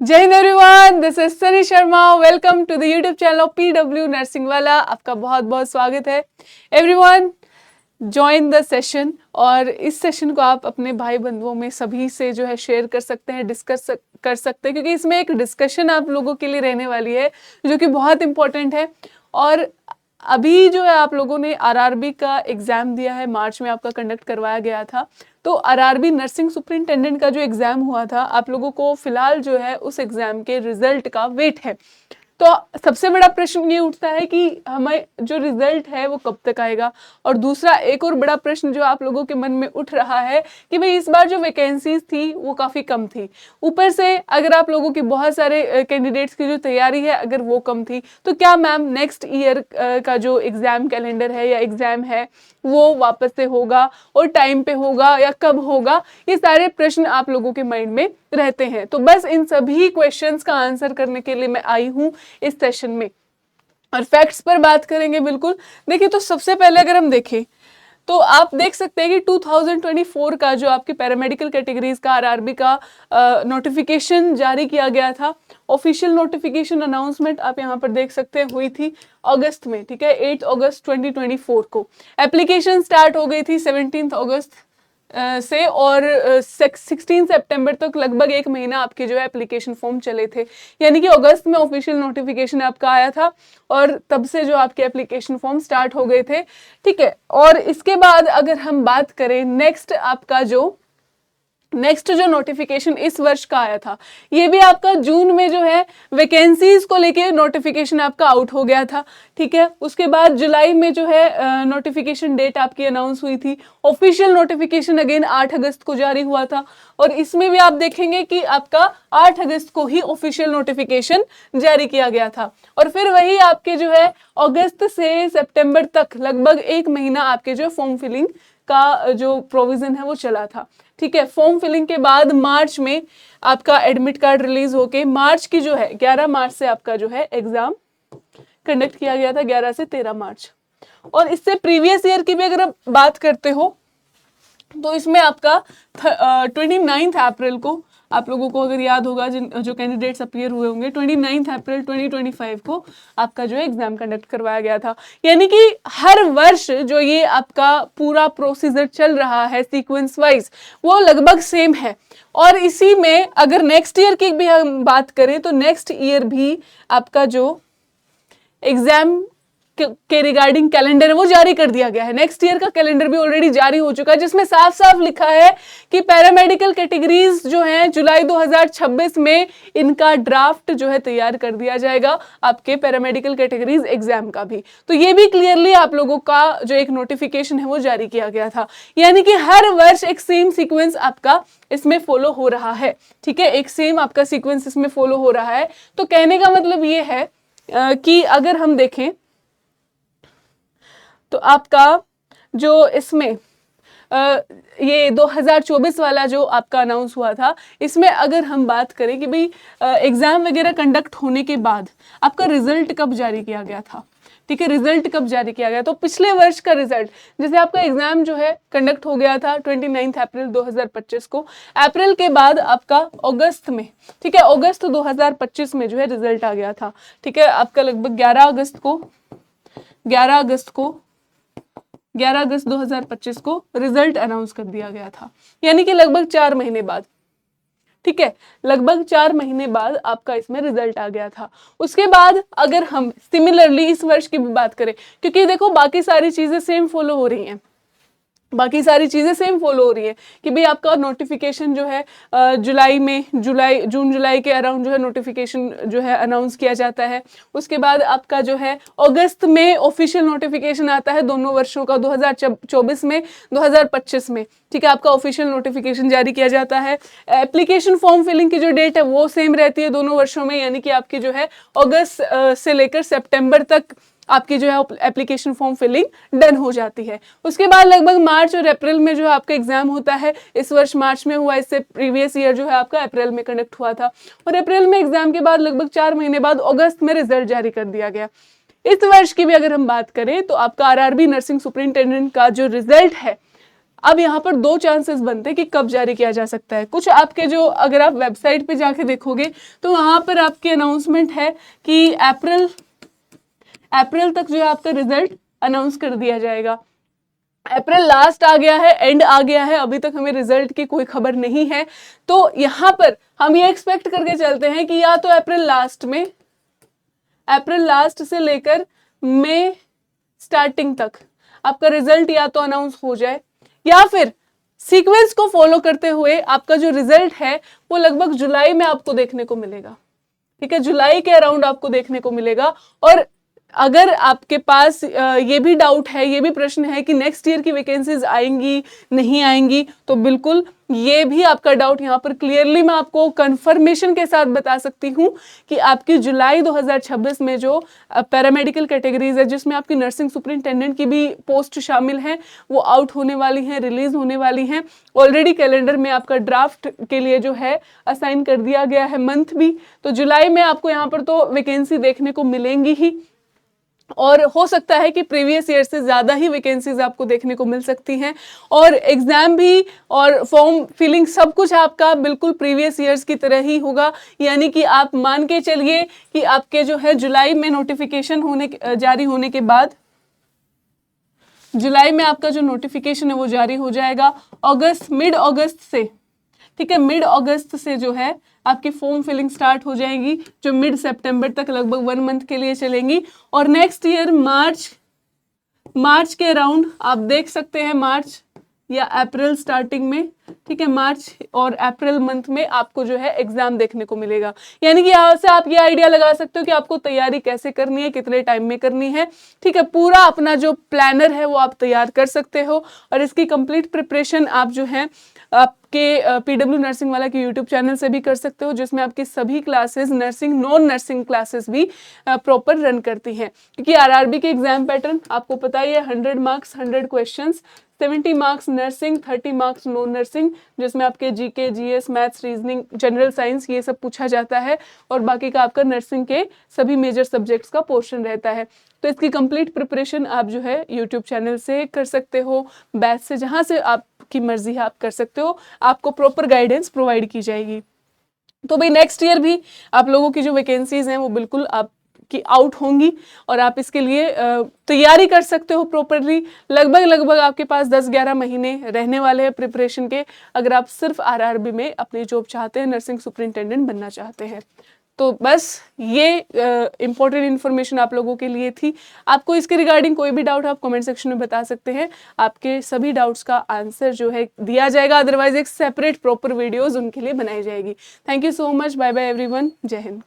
जय हिंद everyone, this is Sunny Sharma. Welcome to the YouTube channel of PW nursing वाला। आपका बहुत बहुत स्वागत है। एवरीवन ज्वाइन द सेशन, और इस सेशन को आप अपने भाई बंधुओं में सभी से जो है शेयर कर सकते हैं, डिस्कस कर सकते हैं, क्योंकि इसमें एक डिस्कशन आप लोगों के लिए रहने वाली है जो कि बहुत इंपॉर्टेंट है। और अभी जो है आप लोगों ने RRB का एग्जाम दिया है, मार्च में आपका कंडक्ट करवाया गया था। तो RRB नर्सिंग सुपरिंटेंडेंट का जो एग्जाम हुआ था, आप लोगों को फिलहाल जो है उस एग्जाम के रिजल्ट का वेट है। तो सबसे बड़ा प्रश्न ये उठता है कि हमें जो रिजल्ट है वो कब तक आएगा। और दूसरा एक और बड़ा प्रश्न जो आप लोगों के मन में उठ रहा है कि भाई इस बार जो वैकेंसीज थी वो काफ़ी कम थी, ऊपर से अगर आप लोगों की बहुत सारे कैंडिडेट्स की जो तैयारी है अगर वो कम थी, तो क्या मैम नेक्स्ट ईयर का जो एग्ज़ाम कैलेंडर है या एग्ज़ाम है वो वापस से होगा और टाइम पे होगा या कब होगा? ये सारे प्रश्न आप लोगों के माइंड में रहते हैं। तो बस इन सभी क्वेश्चंस का आंसर करने के लिए मैं आई हूँ इस सेशन में, और फैक्ट्स पर बात करेंगे। बिल्कुल देखिए, तो सबसे पहले अगर हम देखें तो आप देख सकते हैं कि 2024 का जो आपकी पैरामेडिकल कैटेगरीज का RRB का नोटिफिकेशन जारी किया गया था। ऑफिशियल नोटिफिकेशन अनाउंसमेंट आप यहाँ पर देख सकते हैं हुई थी अगस्त में, ठीक है, 8 अगस्त 2024 को। एप्लीकेशन स्टार्ट हो गई थी 17 अगस्त से, और 16 सितंबर तक लगभग एक महीना आपके जो है एप्लीकेशन फॉर्म चले थे। यानी कि अगस्त में ऑफिशियल नोटिफिकेशन आपका आया था और तब से जो आपके एप्लीकेशन फॉर्म स्टार्ट हो गए थे, ठीक है। और इसके बाद अगर हम बात करें नेक्स्ट जो नोटिफिकेशन इस वर्ष का आया था, ये भी आपका जून में जो है वैकेंसीज को लेके नोटिफिकेशन आपका आउट हो गया था, ठीक है। उसके बाद जुलाई में जो है नोटिफिकेशन डेट आपकी अनाउंस हुई थी। ऑफिशियल नोटिफिकेशन अगेन 8 अगस्त को जारी हुआ था, और इसमें भी आप देखेंगे कि आपका 8 अगस्त को ही ऑफिशियल नोटिफिकेशन जारी किया गया था। और फिर वही आपके जो है अगस्त से सितंबर तक लगभग एक महीना आपके जो फॉर्म फिलिंग का जो प्रोविजन है वो चला था, ठीक है। फॉर्म फिलिंग के बाद मार्च में आपका एडमिट कार्ड रिलीज होके मार्च की जो है 11 मार्च से आपका जो है एग्जाम कंडक्ट किया गया था, 11 से 13 मार्च। और इससे प्रीवियस ईयर की भी अगर आप बात करते हो तो इसमें आपका 29 अप्रैल को, आप लोगों को अगर याद होगा जो कैंडिडेट्स अपीयर हुए होंगे, 29 अप्रैल 2025 को आपका जो है एग्जाम कंडक्ट करवाया गया था। यानी कि हर वर्ष जो ये आपका पूरा प्रोसीजर चल रहा है सीक्वेंस वाइज, वो लगभग सेम है। और इसी में अगर नेक्स्ट ईयर की भी हम बात करें तो नेक्स्ट ईयर भी आपका जो एग्जाम के रिगार्डिंग कैलेंडर है वो जारी कर दिया गया है। नेक्स्ट ईयर का कैलेंडर भी ऑलरेडी जारी हो चुका है, जिसमें साफ साफ लिखा है कि पैरामेडिकल कैटेगरीज जो हैं जुलाई 2026 में इनका ड्राफ्ट जो है तैयार कर दिया जाएगा, आपके पैरामेडिकल कैटेगरीज एग्जाम का भी। तो ये भी क्लियरली आप लोगों का जो एक नोटिफिकेशन है वो जारी किया गया था। यानी कि हर वर्ष एक सेम सीक्वेंस आपका इसमें फॉलो हो रहा है, ठीक है, एक सेम आपका सीक्वेंस इसमें फॉलो हो रहा है। तो कहने का मतलब ये है कि अगर हम देखें तो आपका जो इसमें ये 2024 वाला जो आपका अनाउंस हुआ था, इसमें अगर हम बात करें कि भाई एग्जाम वगैरह कंडक्ट होने के बाद आपका रिजल्ट कब जारी किया गया था, ठीक है, रिजल्ट कब जारी किया गया, तो पिछले वर्ष का रिजल्ट, जैसे आपका एग्जाम जो है कंडक्ट हो गया था 29 अप्रैल 2025 को, अप्रैल के बाद आपका अगस्त में, ठीक है, अगस्त 2025 में जो है रिजल्ट आ गया था, ठीक है। आपका लगभग 11 अगस्त 2025 को रिजल्ट अनाउंस कर दिया गया था। यानी कि लगभग 4 महीने बाद, ठीक है, लगभग 4 महीने बाद आपका इसमें रिजल्ट आ गया था। उसके बाद अगर हम सिमिलरली इस वर्ष की भी बात करें, क्योंकि देखो बाकी सारी चीजें सेम फॉलो हो रही हैं, कि भाई आपका नोटिफिकेशन जो है जून जुलाई के अराउंड जो है नोटिफिकेशन जो है अनाउंस किया जाता है। उसके बाद आपका जो है अगस्त में ऑफिशियल नोटिफिकेशन आता है दोनों वर्षों का, 2024 में 2025 में, ठीक है, आपका ऑफिशियल नोटिफिकेशन जारी किया जाता है। एप्लीकेशन फॉर्म फिलिंग की जो डेट है वो सेम रहती है दोनों वर्षों में, यानी कि आपकी जो है अगस्त से लेकर सितंबर तक आपकी जो है एप्लीकेशन फॉर्म फिलिंग डन हो जाती है। उसके बाद लगभग मार्च और अप्रैल में जो है आपका एग्जाम होता है। इस वर्ष मार्च में हुआ, इससे प्रीवियस ईयर जो है आपका अप्रैल में कंडक्ट हुआ था, और अप्रैल में एग्जाम के बाद लगभग 4 महीने बाद अगस्त में रिजल्ट जारी कर दिया गया। इस वर्ष की भी अगर हम बात करें तो आपका RRB नर्सिंग सुपरिंटेंडेंट का जो रिजल्ट है अब यहाँ पर दो चांसेस बनते हैं कि कब जारी किया जा सकता है। कुछ आपके जो, अगर आप वेबसाइट पे जाके देखोगे तो वहाँ पर आपकी अनाउंसमेंट है कि अप्रैल तक जो है आपका रिजल्ट अनाउंस कर दिया जाएगा। अप्रैल लास्ट आ गया है, एंड आ गया है, अभी तक हमें रिजल्ट की कोई खबर नहीं है। तो यहाँ पर हम ये एक्सपेक्ट करके चलते हैं कि या तो अप्रैल लास्ट से लेकर मई स्टार्टिंग तक आपका रिजल्ट या तो अनाउंस हो जाए, या फिर सीक्वेंस को फॉलो करते हुए आपका जो रिजल्ट है वो लगभग जुलाई में आपको देखने को मिलेगा। ठीक है, जुलाई के अराउंड आपको देखने को मिलेगा। और अगर आपके पास ये भी डाउट है, ये भी प्रश्न है कि नेक्स्ट ईयर की वैकेंसीज आएंगी नहीं आएंगी, तो बिल्कुल ये भी आपका डाउट यहाँ पर क्लियरली मैं आपको कंफर्मेशन के साथ बता सकती हूँ कि आपकी जुलाई 2026 में जो पैरामेडिकल कैटेगरीज है, जिसमें आपकी नर्सिंग सुपरिंटेंडेंट की भी पोस्ट शामिल है, वो आउट होने वाली हैं, रिलीज होने वाली हैं। ऑलरेडी कैलेंडर में आपका ड्राफ्ट के लिए जो है असाइन कर दिया गया है मंथ भी। तो जुलाई में आपको यहाँ पर तो वैकेंसी देखने को मिलेंगी ही, और हो सकता है कि प्रीवियस ईयर से ज़्यादा ही वैकेंसीज आपको देखने को मिल सकती हैं। और एग्ज़ाम भी और फॉर्म फिलिंग सब कुछ आपका बिल्कुल प्रीवियस ईयर्स की तरह ही होगा। यानी कि आप मान के चलिए कि आपके जो है जुलाई में नोटिफिकेशन जारी होने के बाद, जुलाई में आपका जो नोटिफिकेशन है वो जारी हो जाएगा। मिड अगस्त से, ठीक है, मिड अगस्त से जो है आपकी फॉर्म फिलिंग स्टार्ट हो जाएगी, जो मिड सितंबर तक लगभग 1 मंथ के लिए चलेंगी। और नेक्स्ट ईयर मार्च के अराउंड आप देख सकते हैं, मार्च या अप्रैल स्टार्टिंग में, ठीक है, मार्च और अप्रैल मंथ में आपको जो है एग्जाम देखने को मिलेगा। यानी कि यहाँ से आप ये आइडिया लगा सकते हो कि आपको तैयारी कैसे करनी है, कितने टाइम में करनी है। ठीक है, पूरा अपना जो प्लानर है वो आप तैयार कर सकते हो, और इसकी कंप्लीट प्रिपरेशन आप जो है आपके पीडब्ल्यू नर्सिंग वाला के यूट्यूब चैनल से भी कर सकते हो, जिसमें आपकी सभी classes, nursing non nursing classes भी प्रॉपर रन करती हैं। क्योंकि आरआरबी के एग्जाम पैटर्न आपको पता ही है, 100 marks 100 questions, 70 marks nursing, 30 marks non nursing, जिसमें आपके GK, GS, maths, reasoning, general science ये सब पूछा जाता है, और बाकी का आपका नर्सिंग के सभी मेजर सब्जेक्ट्स का पोर्शन रहता है। तो इसकी कंप्लीट प्रिपरेशन आप जो है यूट्यूब चैनल से कर सकते हो, बैच से, जहाँ से आपकी मर्जी है आप कर सकते हो, आपको प्रॉपर गाइडेंस प्रोवाइड की जाएगी। तो भाई नेक्स्ट ईयर भी आप लोगों की जो वैकेंसीज हैं वो बिल्कुल आपकी आउट होंगी, और आप इसके लिए तैयारी कर सकते हो प्रॉपरली। लगभग आपके पास 10-11 महीने रहने वाले हैं प्रिपरेशन के, अगर आप सिर्फ आरआरबी में अपनी जॉब चाहते हैं, नर्सिंग सुपरिंटेंडेंट बनना चाहते हैं। तो बस ये इम्पोर्टेंट इन्फॉर्मेशन आप लोगों के लिए थी। आपको इसके रिगार्डिंग कोई भी डाउट आप कमेंट सेक्शन में बता सकते हैं, आपके सभी डाउट्स का आंसर जो है दिया जाएगा, अदरवाइज एक सेपरेट प्रॉपर वीडियोस उनके लिए बनाई जाएगी। Thank you so much, bye bye everyone, जय हिंद।